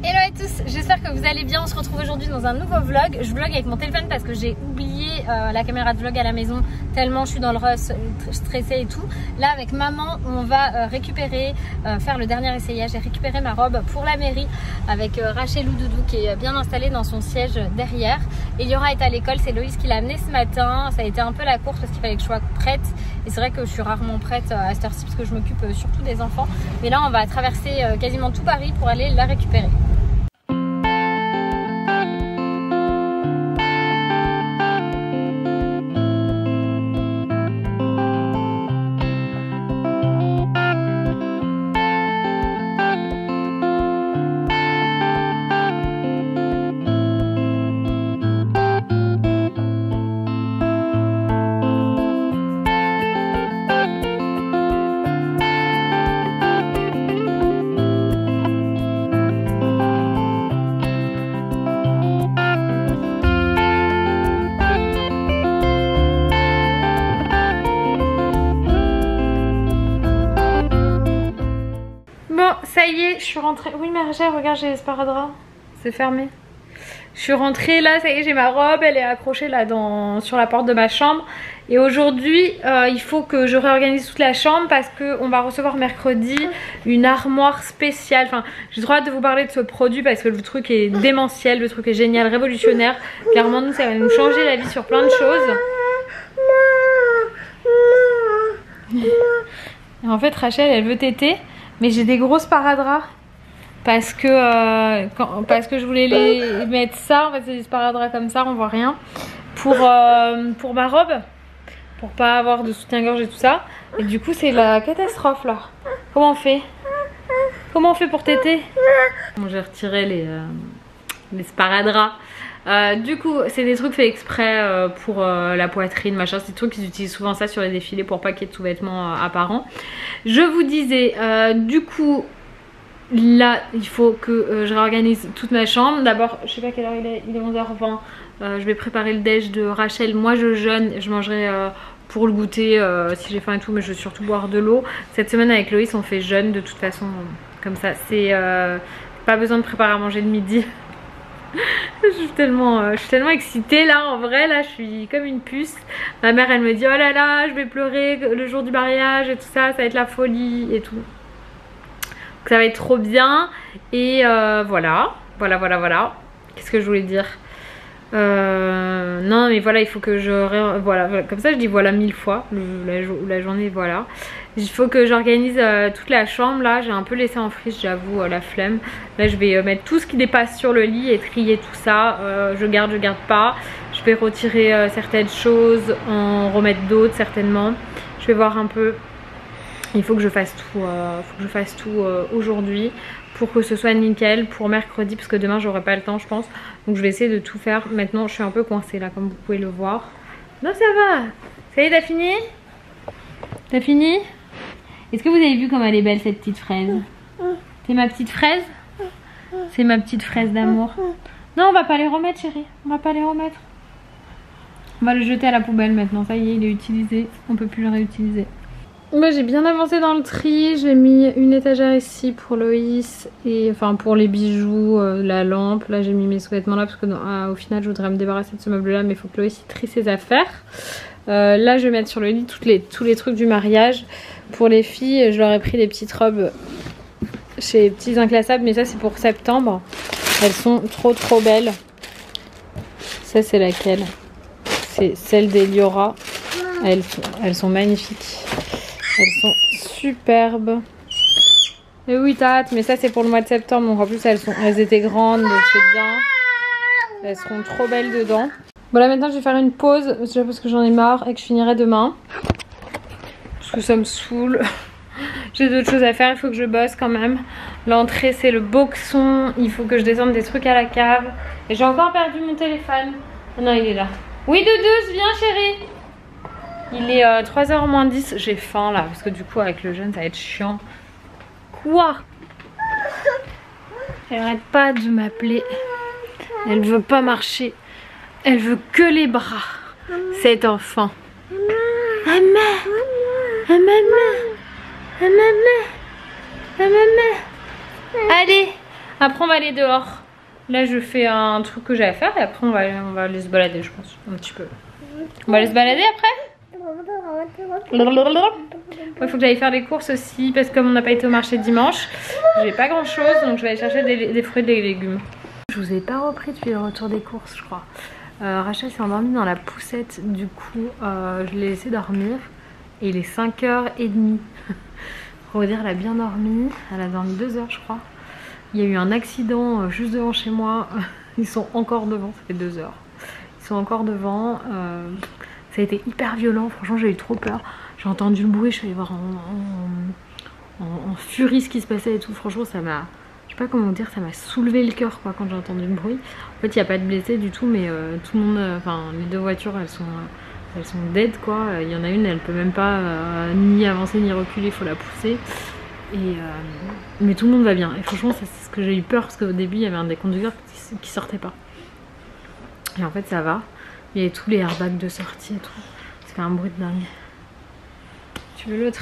Hello à tous, j'espère que vous allez bien. On se retrouve aujourd'hui dans un nouveau vlog. Je vlog avec mon téléphone parce que j'ai oublié la caméra de vlog à la maison tellement je suis dans le rush, stressée et tout. Là avec maman on va récupérer, faire le dernier essayage et récupérer ma robe pour la mairie avec Rachel ou Doudou qui est bien installée dans son siège derrière. Et Liora est à l'école, c'est Loïs qui l'a amenée ce matin. Ça a été un peu la course parce qu'il fallait que je sois prête. Et c'est vrai que je suis rarement prête à cette heure-ci parce que je m'occupe surtout des enfants. Mais là on va traverser quasiment tout Paris pour aller la récupérer. Ça y est, je suis rentrée. Oui, mais regarde, j'ai l'esparadrap. C'est fermé. Je suis rentrée là, ça y est, j'ai ma robe. Elle est accrochée là sur la porte de ma chambre. Et aujourd'hui, il faut que je réorganise toute la chambre parce qu'on va recevoir mercredi une armoire spéciale. Enfin, j'ai trop hâte de vous parler de ce produit parce que le truc est démentiel, le truc est génial, révolutionnaire. Clairement, nous, ça va nous changer la vie sur plein de choses. Et en fait, Rachel, elle veut téter. Mais j'ai des grosses sparadraps parce que je voulais les mettre ça. En fait, c'est des sparadraps comme ça, on voit rien. Pour ma robe, pour pas avoir de soutien-gorge et tout ça. Et du coup, c'est la catastrophe là. Comment on fait? Comment on fait pour téter? Bon, j'ai retiré les sparadraps. Du coup, c'est des trucs faits exprès pour la poitrine, machin. C'est des trucs qu'ils utilisent souvent ça sur les défilés pour pas qu'il y ait de sous-vêtements apparents. Je vous disais, du coup, là, il faut que je réorganise toute ma chambre. D'abord, je sais pas quelle heure il est 11h20. Je vais préparer le déj de Rachel. Moi, je jeûne. Je mangerai pour le goûter si j'ai faim et tout, mais je vais surtout boire de l'eau. Cette semaine avec Loïs, on fait jeûne de toute façon, comme ça. C'est pas besoin de préparer à manger le midi. Je suis tellement excitée là, en vrai là je suis comme une puce. Ma mère elle me dit oh là là je vais pleurer le jour du mariage et tout ça, ça va être la folie et tout. Donc ça va être trop bien. Et voilà. Qu'est-ce que je voulais dire? Non mais voilà, il faut que voilà, comme ça je dis voilà 1000 fois la journée, voilà. Il faut que j'organise toute la chambre là, j'ai un peu laissé en friche, j'avoue, la flemme. Là je vais mettre tout ce qui dépasse sur le lit et trier tout ça. Je garde pas. Je vais retirer certaines choses, en remettre d'autres certainement. Je vais voir un peu. Il faut que je fasse tout, aujourd'hui pour que ce soit nickel pour mercredi parce que demain j'aurai pas le temps je pense. Donc je vais essayer de tout faire. Maintenant je suis un peu coincée là comme vous pouvez le voir. Non ça va. Ça y est, t'as fini? T'as fini? Est-ce que vous avez vu comme elle est belle cette petite fraise? C'est ma petite fraise? C'est ma petite fraise d'amour. Non on va pas les remettre chérie. On va pas les remettre. On va le jeter à la poubelle maintenant. Ça y est, il est utilisé. On peut plus le réutiliser. Moi j'ai bien avancé dans le tri, j'ai mis une étagère ici pour Loïs et enfin pour les bijoux, la lampe. Là j'ai mis mes sous-vêtements là parce que au final je voudrais me débarrasser de ce meuble là mais il faut que Loïs trie ses affaires. Là je vais mettre sur le lit tous les trucs du mariage. Pour les filles je leur ai pris des petites robes chez Petits Inclassables mais ça c'est pour septembre. Elles sont trop belles. Ça c'est laquelle? C'est celle d'Eliora. Elles sont magnifiques. Elles sont superbes. Et oui t'as hâte, mais ça c'est pour le mois de septembre. Donc en plus elles étaient grandes donc c'est bien. Elles seront trop belles dedans. Bon là maintenant je vais faire une pause parce que j'en ai marre et que je finirai demain. Parce que ça me saoule. J'ai d'autres choses à faire, il faut que je bosse quand même. L'entrée c'est le boxon. Il faut que je descende des trucs à la cave. Et j'ai encore perdu mon téléphone. Oh non il est là. Oui Doudou, viens chérie. Il est 3h moins 10, j'ai faim là, parce que du coup avec le jeûne ça va être chiant. Quoi? Elle arrête pas de m'appeler. Elle veut pas marcher. Elle veut que les bras. Cet enfant. Allez, Après on va aller dehors. Là je fais un truc que j'ai à faire et après on va aller se balader je pense. Un petit peu. On va aller se balader après. Il faut que j'aille faire les courses aussi parce que comme on n'a pas été au marché dimanche, j'ai pas grand chose donc je vais aller chercher des fruits et des légumes. Je vous ai pas repris depuis le retour des courses je crois. Rachel s'est endormie dans la poussette, du coup je l'ai laissé dormir et il est 5h30. Pour vous dire, elle a bien dormi, elle a dormi 2 heures je crois. Il y a eu un accident juste devant chez moi, ils sont encore devant, ça fait 2 heures. Ils sont encore devant, ça a été hyper violent, franchement j'ai eu trop peur. J'ai entendu le bruit, je suis allée voir en furie ce qui se passait et tout, franchement ça m'a... Je sais pas comment dire, ça m'a soulevé le cœur quoi quand j'ai entendu le bruit. En fait il n'y a pas de blessés du tout mais tout le monde, enfin les 2 voitures elles sont dead quoi. Il y en a une elle peut même pas ni avancer ni reculer, il faut la pousser. Mais tout le monde va bien et franchement c'est ce que j'ai eu peur parce qu'au début il y avait un des conducteurs qui sortait pas. Et en fait ça va, il y avait tous les airbags de sortie et tout. Ça fait un bruit de dingue. Tu veux l'autre?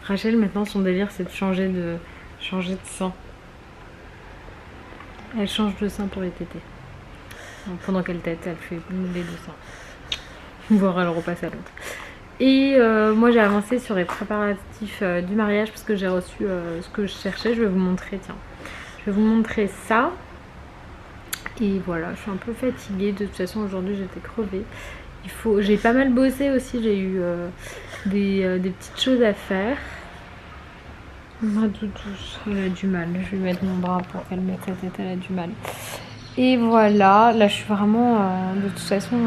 Rachel maintenant son délire c'est de changer de sein. Elle change de sein pour les tétés. Donc, pendant qu'elle tète elle fait les 2 seins. Voire elle repasse à l'autre. Et moi j'ai avancé sur les préparatifs du mariage parce que j'ai reçu ce que je cherchais. Je vais vous montrer, tiens. Je vais vous montrer ça. Et voilà, je suis un peu fatiguée. De toute façon aujourd'hui j'étais crevée. J'ai pas mal bossé aussi, j'ai eu des petites choses à faire. Ma doudouche, elle a du mal. Je vais lui mettre mon bras pour qu'elle mette sa tête, elle a du mal. Et voilà, là je suis vraiment de toute façon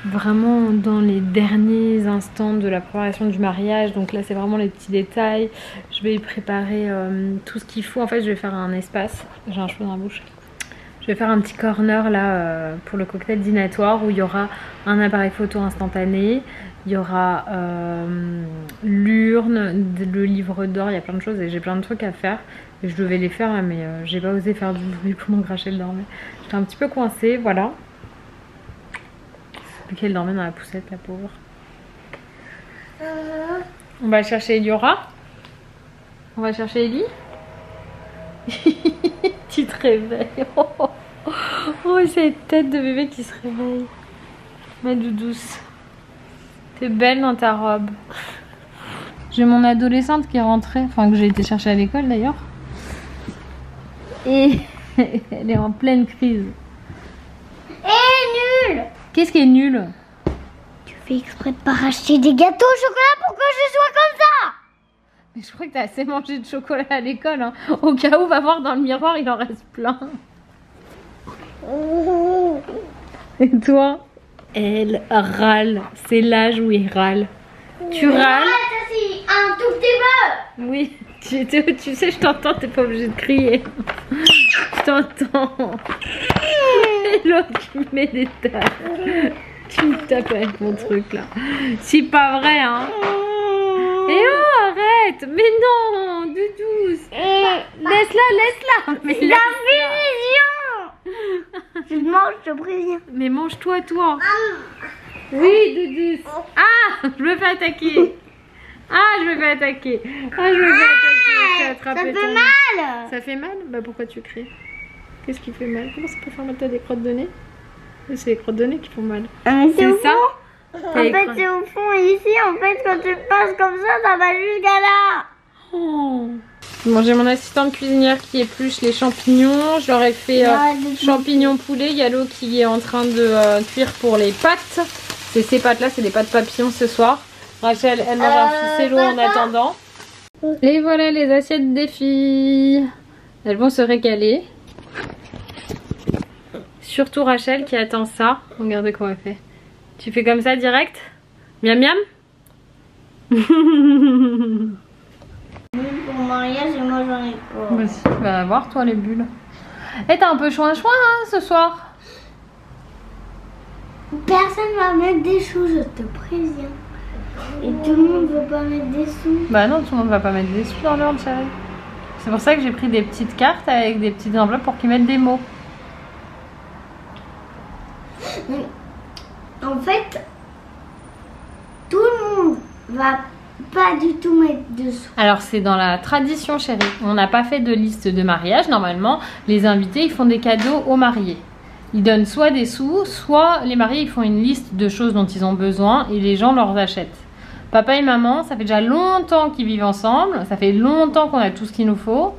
vraiment dans les derniers instants de la préparation du mariage. Donc là c'est vraiment les petits détails. Je vais y préparer tout ce qu'il faut. En fait je vais faire un espace. J'ai un cheveu dans la bouche. Je vais faire un petit corner là pour le cocktail dînatoire où il y aura un appareil photo instantané. Il y aura l'urne, le livre d'or, il y a plein de choses et j'ai plein de trucs à faire. Et je devais les faire là, mais j'ai pas osé faire du bruit pendant que Rachel dormait. J'étais un petit peu coincée, voilà. Vu qu'elle dormait dans la poussette, la pauvre. On va chercher Eliora. On va chercher Ellie. Tu te réveilles. Oh, cette tête de bébé qui se réveille. Ma doudouce. T'es belle dans ta robe. J'ai mon adolescente qui est rentrée, enfin que j'ai été chercher à l'école d'ailleurs. Et elle est en pleine crise. Nul! Qu'est-ce qui est nul? Tu fais exprès de pas racheter des gâteaux au chocolat pour que je sois comme ça! Mais je crois que t'as assez mangé de chocolat à l'école. Hein. Au cas où, va voir dans le miroir, il en reste plein. Et toi? Elle râle. C'est l'âge où il râle. Tu râles? Ça c'est un tout petit peu! Oui. Tu sais, je t'entends, t'es pas obligé de crier. Je t'entends. Et l'autre qui met des tapes. Tu me tapes avec mon truc là. C'est pas vrai, hein? Et oh, arrête! Mais non, Doudouce! Laisse-la! Mais La punition! Je mange, je te préviens. Mais mange-toi, toi! Oui, Doudouce! Ah! Je me fais attaquer! Je me fais attaquer! Ça fait mal! Ça fait mal? Bah pourquoi tu cries? Qu'est-ce qui fait mal? Comment ça peut faire mal? T'as des crottes de nez? C'est les crottes de nez qui font mal. C'est ça? En fait, c'est au fond et ici, en fait, quand tu passes comme ça va jusqu'à là. Bon, j'ai mon assistante cuisinière qui épluche les champignons. Je leur ai fait champignons poulet. Il y a l'eau qui est en train de cuire pour les pâtes. C'est ces pâtes là, c'est des pâtes papillons ce soir. Rachel, elle mange un ficello en attendant. Et voilà les assiettes des filles. Elles vont se régaler. Surtout Rachel qui attend ça. Regardez comment elle fait. Tu fais comme ça direct? Miam miam. Pour mon mariage et moi j'en ai pas. Vas-y, tu vas avoir toi les bulles. Et t'as un peu chouin hein, ce soir. Personne va mettre des sous, je te préviens. Et tout le monde veut pas mettre des sous. Bah non, tout le monde va pas mettre des sous dans l'urne, chérie. C'est pour ça que j'ai pris des petites cartes avec des petites enveloppes pour qu'ils mettent des mots. En fait, tout le monde va pas du tout mettre de sous. Alors c'est dans la tradition chérie, on n'a pas fait de liste de mariage. Normalement les invités ils font des cadeaux aux mariés. Ils donnent soit des sous, soit les mariés ils font une liste de choses dont ils ont besoin et les gens leur achètent. Papa et maman, ça fait déjà longtemps qu'ils vivent ensemble, ça fait longtemps qu'on a tout ce qu'il nous faut.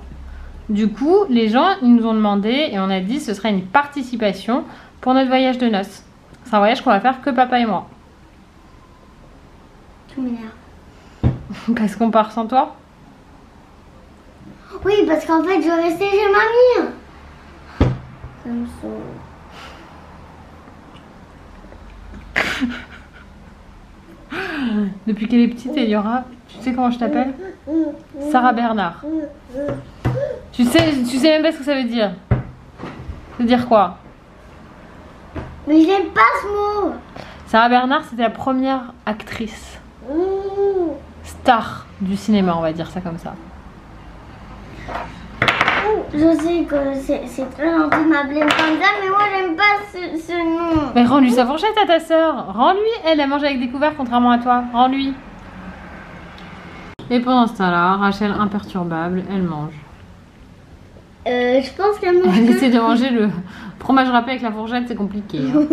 Du coup, les gens ils nous ont demandé et on a dit que ce serait une participation pour notre voyage de noces. C'est un voyage qu'on va faire que papa et moi. Tu m'énerves. Parce qu'on part sans toi? Oui, parce qu'en fait, je vais rester chez mamie. Ça me saoule. Depuis qu'elle est petite, Eliora, tu sais comment je t'appelle? Sarah Bernard. Tu sais même pas ce que ça veut dire. Ça veut dire quoi? Mais j'aime pas ce mot. Sarah Bernard, c'était la première actrice star du cinéma, on va dire ça comme ça. Je sais que c'est très gentil de m'appeler comme ça, mais moi j'aime pas ce nom. Mais rends-lui sa fourchette à ta soeur. Rends-lui, elle mange avec des couverts contrairement à toi. Rends-lui. Et pendant ce temps-là, Rachel imperturbable, elle mange. Je pense qu'elle mange. Elle essaie de manger le fromage râpé avec la fourchette, c'est compliqué. Hein.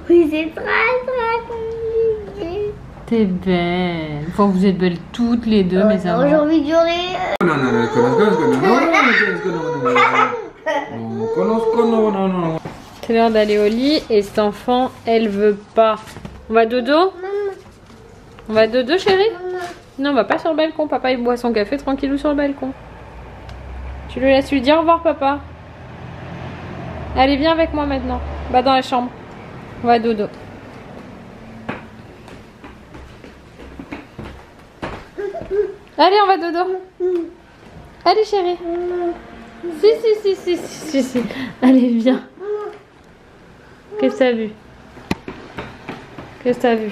Oui, c'est très compliqué. T'es belle. Enfin, vous êtes belles toutes les deux, mes amours. J'ai envie de durer. C'est l'heure d'aller au lit et cet enfant, elle veut pas. On va dodo? On va dodo, chérie? Non, on va pas sur le balcon. Papa, il boit son café tranquillou sur le balcon. Tu lui laisses lui dire au revoir, papa. Allez, viens avec moi maintenant. Va dans la chambre. On va dodo. Allez, on va dodo. Allez, chérie. Si. Allez, viens. Qu'est-ce que t'as vu? Qu'est-ce que t'as vu?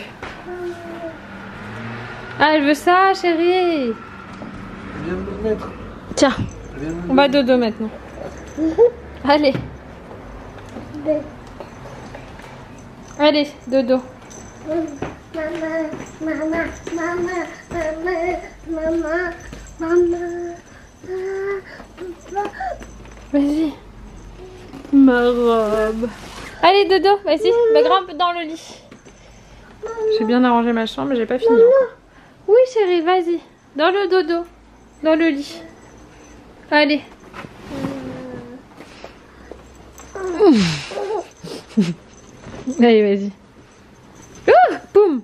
Ah, elle veut ça, chérie. Viens me le mettre. Tiens, on va dodo maintenant. Allez. Allez, dodo. Vas-y. Ma robe. Allez, dodo, vas-y, grimpe dans le lit. J'ai bien arrangé ma chambre, mais j'ai pas fini encore. Oui, chérie, vas-y. Dans le dodo. Dans le lit. Allez. Allez, vas-y. Oh, boum.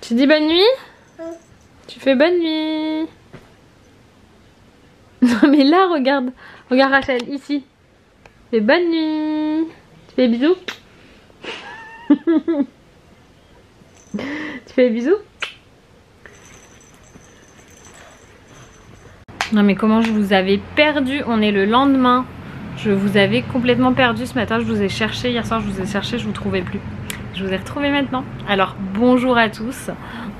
Tu dis bonne nuit? Tu fais bonne nuit. Non mais là, regarde. Regarde Rachel, ici. Fais bonne nuit. Tu fais bisous? Tu fais bisous? Non mais comment je vous avais perdu? On est le lendemain. Je vous avais complètement perdu ce matin. Je vous ai cherché. Hier soir je vous ai cherché. Je vous trouvais plus. Je vous ai retrouvé maintenant. Alors bonjour à tous.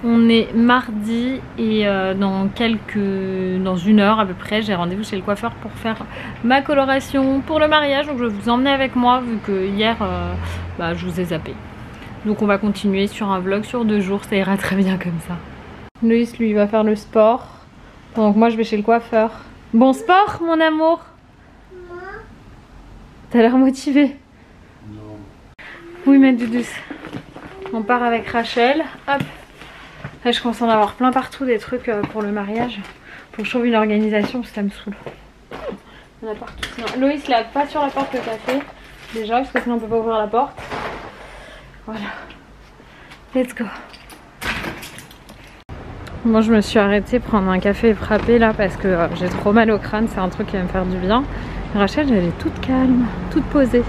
On est mardi et dans une heure à peu près, j'ai rendez-vous chez le coiffeur pour faire ma coloration pour le mariage. Donc je vais vous emmener avec moi vu que hier je vous ai zappé. Donc on va continuer sur un vlog sur 2 jours, ça ira très bien comme ça. Loïs lui va faire le sport. Donc moi je vais chez le coiffeur. Bon sport mon amour? T'as l'air motivé? Non. Oui ma doudouce. On part avec Rachel. Hop. Là je commence à en avoir plein partout des trucs pour le mariage. Faut que je trouve une organisation parce que ça me saoule. Il y en a partout. Sinon, Loïs là pas sur la porte le café. Déjà parce que sinon on peut pas ouvrir la porte. Voilà. Let's go. Moi je me suis arrêtée prendre un café et frapper là parce que j'ai trop mal au crâne. C'est un truc qui va me faire du bien. Rachel elle est toute calme, toute posée.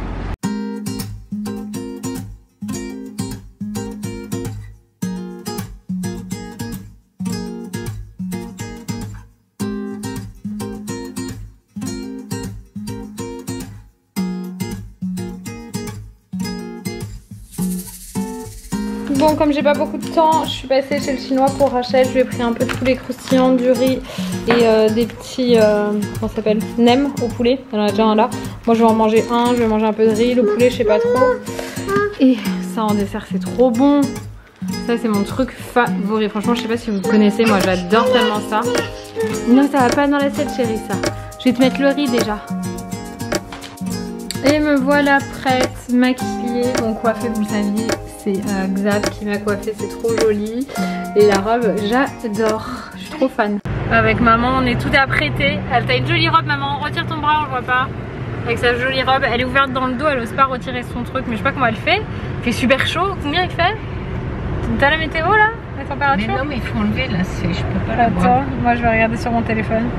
Bon, comme j'ai pas beaucoup de temps, je suis passée chez le chinois pour Rachel. Je lui ai pris un peu de poulet croustillant, du riz et des petits, comment ça s'appelle, nems au poulet. Elle en a déjà un là. Moi je vais en manger un, je vais manger un peu de riz. Le poulet je sais pas trop. Et ça en dessert c'est trop bon. Ça c'est mon truc favori. Franchement je sais pas si vous connaissez, moi j'adore tellement ça. Non ça va pas dans l'assiette chérie ça. Je vais te mettre le riz déjà. Et me voilà prête, maquillée, bon coiffée vous le saviez. C'est Xav qui m'a coiffée, c'est trop joli. Et la robe j'adore, je suis trop fan. Avec maman on est tout apprêté. T'as une jolie robe maman, retire ton bras on le voit pas. Avec sa jolie robe, elle est ouverte dans le dos, elle ose pas retirer son truc, mais je sais pas comment elle fait. Il fait super chaud, combien il fait? T'as la météo là? La température? Mais non mais il faut enlever là, je peux pas la voir. Attends, moi je vais regarder sur mon téléphone.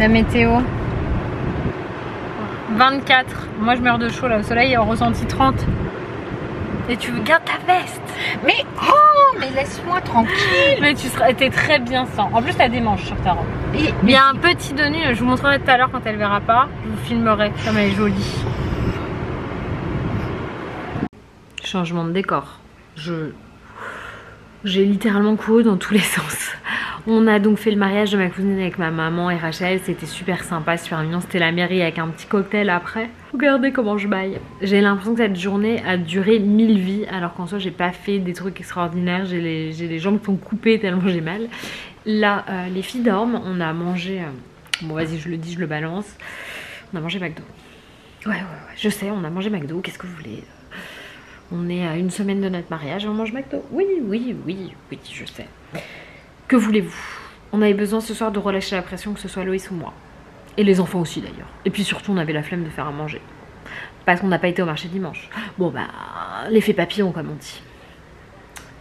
La météo. 24, moi je meurs de chaud là, au soleil on ressenti 30. Et tu gardes ta veste. Mais oh, mais laisse-moi tranquille. Mais t'es très bien sans. En plus t'as des manches sur ta robe. Il y a un petit Denis, je vous montrerai tout à l'heure quand elle verra pas. Je vous filmerai comme elle est jolie. Changement de décor. J'ai littéralement couru dans tous les sens. On a donc fait le mariage de ma cousine avec ma maman et Rachel. C'était super sympa, super mignon. C'était la mairie avec un petit cocktail après. Regardez comment je baille. J'ai l'impression que cette journée a duré 1000 vies. Alors qu'en soi j'ai pas fait des trucs extraordinaires. J'ai les jambes qui sont coupées tellement j'ai mal. Là les filles dorment. On a mangé... Bon vas-y je le dis, je le balance. On a mangé McDo. Ouais je sais, on a mangé McDo. Qu'est-ce que vous voulez? On est à une semaine de notre mariage et on mange McDo. Oui, je sais. Que voulez-vous? On avait besoin ce soir de relâcher la pression, que ce soit Loïs ou moi. Et les enfants aussi d'ailleurs. Et puis surtout on avait la flemme de faire à manger. Parce qu'on n'a pas été au marché dimanche. Bon bah, l'effet papillon comme on dit.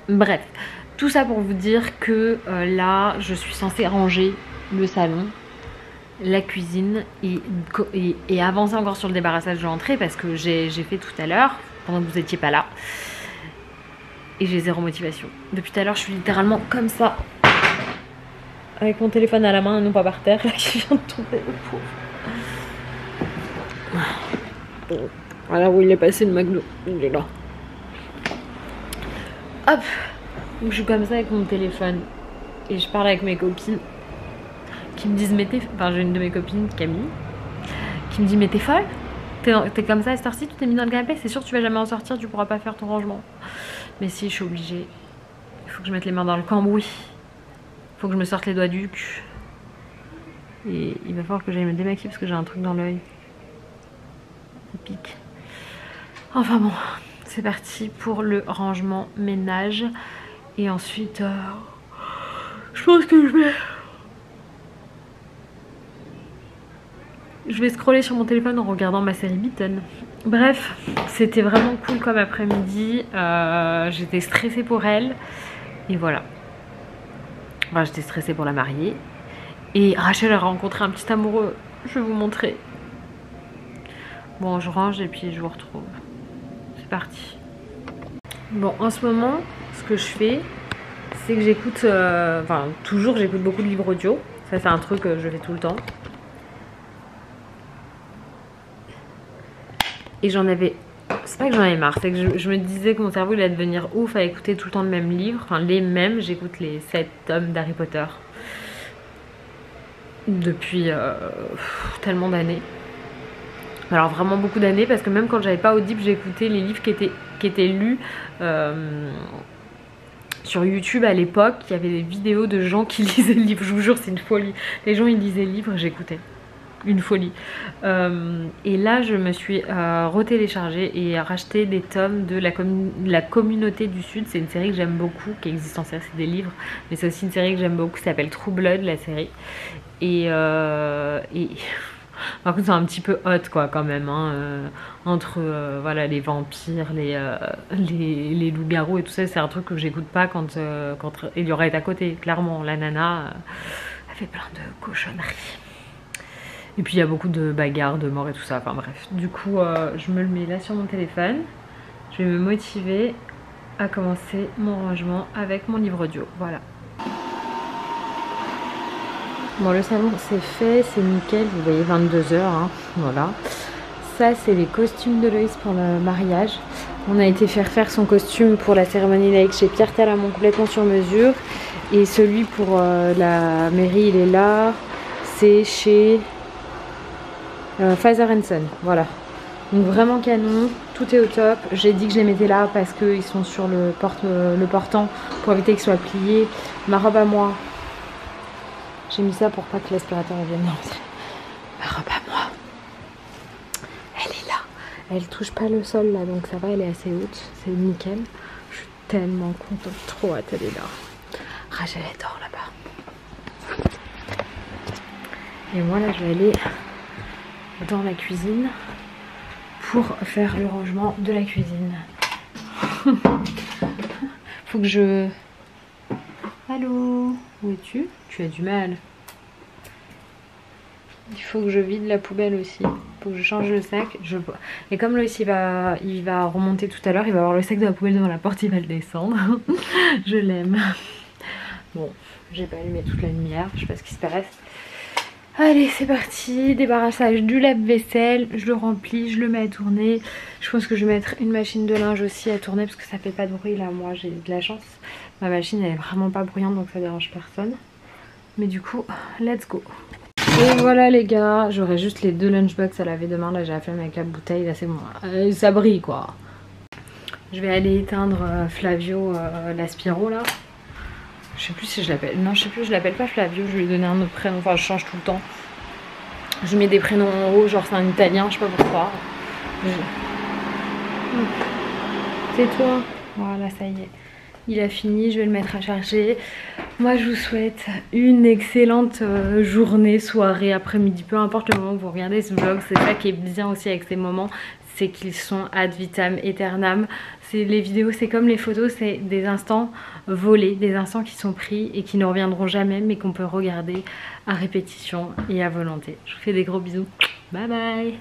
Bref, tout ça pour vous dire que là je suis censée ranger le salon, la cuisine et avancer encore sur le débarrassage de l'entrée parce que j'ai fait tout à l'heure pendant que vous n'étiez pas là. Et j'ai zéro motivation. Depuis tout à l'heure je suis littéralement comme ça. Avec mon téléphone à la main et non pas par terre, qui vient de tomber le pauvre. Voilà où il est passé le McDo, il est là. Hop, donc je suis comme ça avec mon téléphone et je parle avec mes copines qui me disent mais t'es... Enfin j'ai une de mes copines, Camille, qui me dit mais t'es folle? T'es comme ça à cette heure-ci, tu t'es mis dans le canapé, c'est sûr que tu vas jamais en sortir, tu pourras pas faire ton rangement. Mais si, je suis obligée. Il faut que je mette les mains dans le cambouis. Faut que je me sorte les doigts du cul. Et il va falloir que j'aille me démaquiller parce que j'ai un truc dans l'œil. Ça pique. Enfin bon, c'est parti pour le rangement ménage. Et ensuite, je pense que je vais scroller sur mon téléphone en regardant ma série Beaton. Bref, c'était vraiment cool comme après-midi. J'étais stressée pour elle. Et voilà. Enfin, j'étais stressée pour la mariée. Et Rachel a rencontré un petit amoureux. Je vais vous montrer. Bon, je range et puis je vous retrouve. C'est parti. Bon, en ce moment, ce que je fais, c'est que j'écoute... Enfin, toujours, j'écoute beaucoup de livres audio. Ça, c'est un truc que je fais tout le temps. Et j'en avais... C'est pas que j'en avais marre, c'est que je me disais que mon cerveau il allait devenir ouf à écouter tout le temps le même livre. Enfin les mêmes, j'écoute les 7 tomes d'Harry Potter. Depuis tellement d'années. Alors vraiment beaucoup d'années parce que même quand j'avais pas Audible, j'écoutais les livres qui étaient lus sur YouTube à l'époque. Il y avait des vidéos de gens qui lisaient le livre, je vous jure c'est une folie. Les gens ils lisaient le livre, j'écoutais. Une folie. Et là je me suis retéléchargée et racheté des tomes de la Communauté du Sud. C'est une série que j'aime beaucoup, qui existe en série, c'est des livres, mais c'est aussi une série que j'aime beaucoup, qui s'appelle True Blood, la série. Et par contre c'est un petit peu hot quoi quand même hein, entre voilà les vampires, les loups-garous et tout ça. C'est un truc que j'écoute pas quand Eliora est à côté. Clairement la nana elle fait plein de cochonneries. Et puis il y a beaucoup de bagarres, de morts et tout ça, enfin bref. Du coup, je me le mets là sur mon téléphone. Je vais me motiver à commencer mon rangement avec mon livre audio, voilà. Bon, le salon c'est fait, c'est nickel, vous voyez 22 h, hein, voilà. Ça c'est les costumes de Loïs pour le mariage. On a été faire son costume pour la cérémonie laïque chez Pierre Talamont, complètement sur mesure. Et celui pour la mairie, il est là, c'est chez... Father & Son, voilà. Donc vraiment canon. tout est au top. J'ai dit que je les mettais là parce qu'ils sont sur le portant pour éviter qu'ils soient pliés. Ma robe à moi, j'ai mis ça pour pas que l'aspirateur vienne rentrer. Ma robe à moi, elle est là. Elle touche pas le sol là, donc ça va, elle est assez haute. C'est nickel. Je suis tellement contente, trop hâte, elle est là. Rachel dort là-bas. Et moi là, je vais aller dans la cuisine pour faire le rangement de la cuisine. Faut que je... Allô? Où es-tu? Tu as du mal. Il faut que je vide la poubelle aussi. Il faut que je change le sac. Et comme Loïs il va remonter tout à l'heure, il va avoir le sac de la poubelle devant la porte, il va le descendre. Je l'aime. Bon, j'ai pas allumé toute la lumière, je sais pas ce qui se passe. Allez, c'est parti, débarrassage du lave-vaisselle, je le remplis, je le mets à tourner. Je pense que je vais mettre une machine de linge aussi à tourner parce que ça fait pas de bruit là, moi j'ai de la chance. Ma machine elle est vraiment pas bruyante donc ça dérange personne. Mais du coup, let's go. Et voilà les gars, j'aurai juste les 2 lunchbox à laver demain, là j'ai la flemme avec la bouteille, là c'est bon, ça brille quoi. Je vais aller éteindre Flavio, l'aspiro là. Je sais plus si je l'appelle. Non, je sais plus, je l'appelle pas Flavio, je lui ai donné un autre prénom. Enfin, je change tout le temps. Je mets des prénoms en haut, genre c'est un italien, je sais pas pourquoi. C'est toi. Voilà, ça y est. Il a fini, je vais le mettre à charger. Moi, je vous souhaite une excellente journée, soirée, après-midi, peu importe le moment où vous regardez ce vlog. C'est ça qui est bien aussi avec ces moments, c'est qu'ils sont ad vitam aeternam. Les vidéos, c'est comme les photos, c'est des instants volés, des instants qui sont pris et qui ne reviendront jamais, mais qu'on peut regarder à répétition et à volonté. Je vous fais des gros bisous. Bye bye.